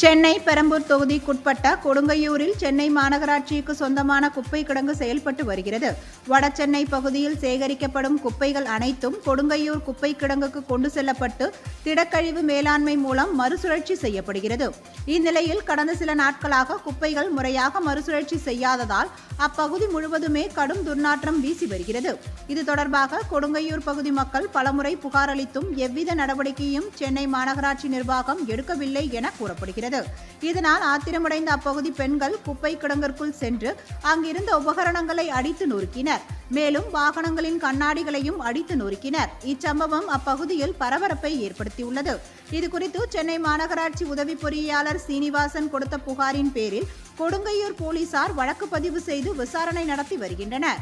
சென்னை பெரம்பூர் தொகுதிக்குட்பட்ட கொடுங்கையூரில் சென்னை மாநகராட்சிக்கு சொந்தமான குப்பை கிடங்கு செயல்பட்டு வருகிறது. வடசென்னை பகுதியில் சேகரிக்கப்படும் குப்பைகள் அனைத்தும் கொடுங்கையூர் குப்பை கிடங்குக்கு கொண்டு செல்லப்பட்டு திடக்கழிவு மேலாண்மை மூலம் மறுசுழற்சி செய்யப்படுகிறது. இந்நிலையில் கடந்த சில நாட்களாக குப்பைகள் முறையாக மறுசுழற்சி செய்யாததால் அப்பகுதி முழுவதுமே கடும் துர்நாற்றம் வீசி வருகிறது. இது தொடர்பாக கொடுங்கையூர் பகுதி மக்கள் பலமுறை புகார் அளித்தும் எவ்வித நடவடிக்கையும் சென்னை மாநகராட்சி நிர்வாகம் எடுக்கவில்லை என கூறப்படுகிறது. இதனால் ஆத்திரமடைந்த அப்பகுதி பெண்கள் குப்பை கிடங்கிற்குள் சென்று அங்கிருந்த உபகரணங்களை அடித்து நொறுக்கினர். மேலும் வாகனங்களின் கண்ணாடிகளையும் அடித்து நொறுக்கினர். இச்சம்பவம் அப்பகுதியில் பரபரப்பை ஏற்படுத்தியுள்ளது. இதுகுறித்து சென்னை மாநகராட்சி உதவி பொறியாளர் சீனிவாசன் கொடுத்த புகாரின் பேரில் கொடுங்கையூர் போலீசார் வழக்கு பதிவு செய்து விசாரணை நடத்தி வருகின்றனர்.